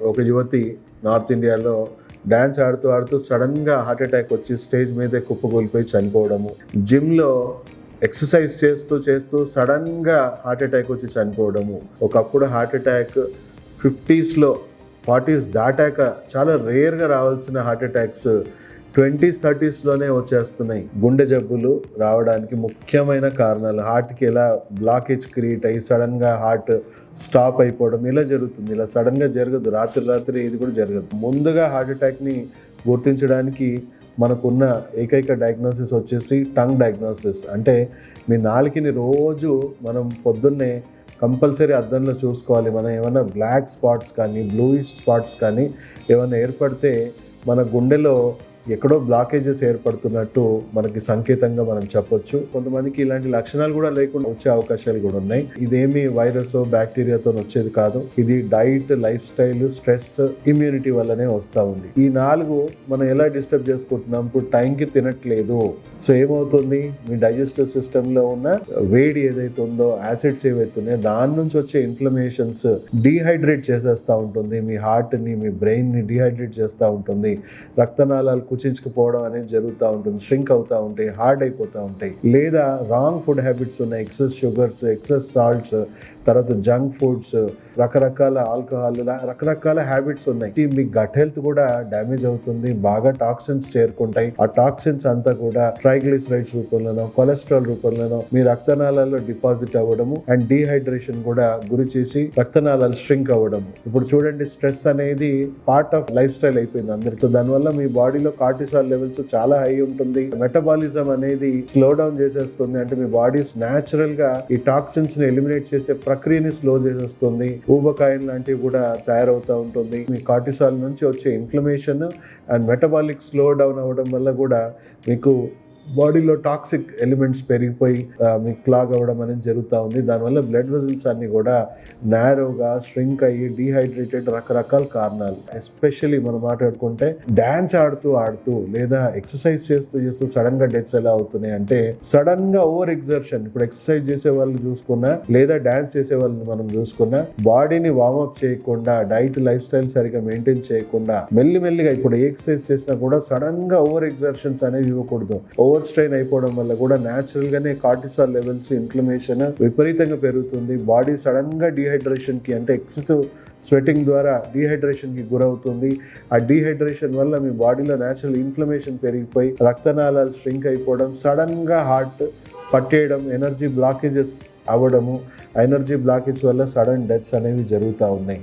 ఒక యువతి నార్త్ ఇండియాలో డ్యాన్స్ ఆడుతూ ఆడుతూ సడన్గా హార్ట్ అటాక్ వచ్చి స్టేజ్ మీదే కుప్పకూలిపోయి చనిపోవడము. జిమ్లో ఎక్సర్సైజ్ చేస్తూ చేస్తూ సడన్గా హార్ట్ అటాక్ వచ్చి చనిపోవడము. ఒకప్పుడు హార్ట్ అటాక్ 50స్లో 40s దాటాక చాలా రేర్గా రావాల్సిన హార్ట్ అటాక్స్ 20s 30sలోనే వచ్చేస్తున్నాయి. గుండె జబ్బులు రావడానికి ముఖ్యమైన కారణాలు హార్ట్కి ఎలా బ్లాకేజ్ క్రియేట్ అయ్యి సడన్గా హార్ట్ స్టాప్ అయిపోవడం ఇలా జరుగుతుంది. ఇలా సడన్గా జరగదు, రాత్రి ఇది కూడా జరగదు. ముందుగా హార్ట్ అటాక్ని గుర్తించడానికి మనకున్న ఏకైక డయాగ్నోసిస్ వచ్చేసి టంగ్ డయాగ్నోసిస్. అంటే మీ నాలుకని రోజు మనం పొద్దున్నే కంపల్సరీ అద్దంలో చూసుకోవాలి. మనం ఏమైనా బ్లాక్ స్పాట్స్ కానీ బ్లూయిష్ స్పాట్స్ కానీ ఏమైనా ఏర్పడితే మన గుండెలో ఎక్కడో బ్లాకేజెస్ ఏర్పడుతున్నట్టు మనకి సంకేతంగా మనం చెప్పొచ్చు. కొంతమందికి ఇలాంటి లక్షణాలు కూడా లేకుండా వచ్చే అవకాశాలు కూడా ఉన్నాయి. ఇదేమి వైరస్ బ్యాక్టీరియాతో వచ్చేది కాదు. ఇది diet, life style, stress, immunity వల్లనే వస్తూ ఉంది. ఈ 4 మనం ఎలా డిస్టర్బ్ చేసుకుంటున్నాం? ఇప్పుడు టైంకి తినట్లేదు. సో ఏమవుతుంది? మీ డైజెస్టివ్ సిస్టంలో ఉన్న వేడి ఏదైతే ఉందో, యాసిడ్స్ ఏవైతే ఉన్నాయో దాని నుంచి వచ్చే ఇన్ఫ్లమేషన్స్ డీహైడ్రేట్ చేసేస్తూ ఉంటుంది. మీ హార్ట్ని, మీ బ్రెయిన్ని డీహైడ్రేట్ చేస్తూ ఉంటుంది. రక్తనాళాలు కుచించుకుపోవడం అనేది జరుగుతూ ఉంటుంది. స్ట్రింక్ అవుతూ ఉంటాయి, హార్డ్ అయిపోతూ ఉంటాయి. లేదా రాంగ్ ఫుడ్ హ్యాబిట్స్ ఉన్నాయి. ఎక్సెస్ షుగర్స్, ఎక్సెస్ సాల్ట్స్, తర్వాత జంక్ ఫుడ్స్, రకరకాల ఆల్కహాల్, రకరకాల హ్యాబిట్స్ ఉన్నాయి. మీ గట్ హెల్త్ కూడా డ్యామేజ్ అవుతుంది. బాగా టాక్సిన్స్ చేరుకుంటాయి. ఆ టాక్సిన్స్ అంతా కూడా ట్రైగ్లిసరైడ్స్ రూపంలోనో, కొలెస్ట్రాల్ రూపంలోనో మీ రక్తనాళాల్లో డిపాజిట్ అవ్వడము అండ్ డీహైడ్రేషన్ కూడా గురి చేసి రక్తనాళాలు స్ట్రింక్ అవ్వడము. ఇప్పుడు చూడండి, స్ట్రెస్ అనేది పార్ట్ ఆఫ్ లైఫ్ స్టైల్ అయిపోయింది అందరికి. సో దానివల్ల మీ బాడీలో కార్టిసాల్ లెవెల్స్ చాలా హై ఉంటుంది. మెటబాలిజం అనేది స్లో డౌన్ చేసేస్తుంది. అంటే మీ బాడీ న్యాచురల్ గా ఈ టాక్సిన్స్ ని ఎలిమినేట్ చేసే ప్రక్రియని స్లో చేసేస్తుంది. ఊబకాయం లాంటివి కూడా తయారవుతూ ఉంటుంది. మీ కార్టిసాల్ నుంచి వచ్చే inflammation and metabolic slow down అవ్వడం వల్ల కూడా మీకు బాడీలో టాక్సిక్ ఎలిమెంట్స్ పెరిగిపోయి మీకు క్లాగ్ అవ్వడం అనేది జరుగుతూ ఉంది. దానివల్ల బ్లడ్ వెజల్స్ అన్ని కూడా నారోగా స్ట్రింక్ అయ్యి డీహైడ్రేటెడ్, రకరకాల కారణాలు. ఎస్పెషల్లీ మనం మాట్లాడుకుంటే డాన్స్ ఆడుతూ లేదా ఎక్సర్సైజ్ చేస్తూ సడన్ గా డెత్స్ ఎలా అవుతున్నాయి అంటే, సడన్ గా ఓవర్ ఎగ్జర్షన్. ఇప్పుడు ఎక్సర్సైజ్ చేసే వాళ్ళు చూసుకున్నా లేదా డాన్స్ చేసే వాళ్ళని మనం చూసుకున్నా, బాడీని వార్మప్ చేయకుండా, డైట్, లైఫ్ స్టైల్ సరిగా మెయింటైన్ చేయకుండా మెల్లిమెల్లిగా ఇప్పుడు ఎక్సర్సైజ్ చేసినా కూడా సడన్ గా ఓవర్ ఎగ్జర్షన్స్ అనేవి ఇవ్వకూడదు. ఓవర్ స్ట్రెయిన్ అయిపోవడం వల్ల కూడా న్యాచురల్ గానే కార్టిసాల్ లెవెల్స్, ఇన్ఫ్లమేషన్ విపరీతంగా పెరుగుతుంది. బాడీ సడన్ గా డీహైడ్రేషన్ కి, అంటే ఎక్సెసివ్ స్వెటింగ్ ద్వారా డీహైడ్రేషన్ కి గురవుతుంది. ఆ డీహైడ్రేషన్ వల్ల మీ బాడీలో న్యాచురల్ ఇన్ఫ్లమేషన్ పెరిగిపోయి రక్తనాళాలు స్ట్రింక్ అయిపోవడం, సడన్ గా హార్ట్ పట్టేయడం, ఎనర్జీ బ్లాకేజెస్ అవ్వడము. ఎనర్జీ బ్లాకేజ్ వల్ల సడన్ డెత్స్ అనేవి జరుగుతూ ఉన్నాయి.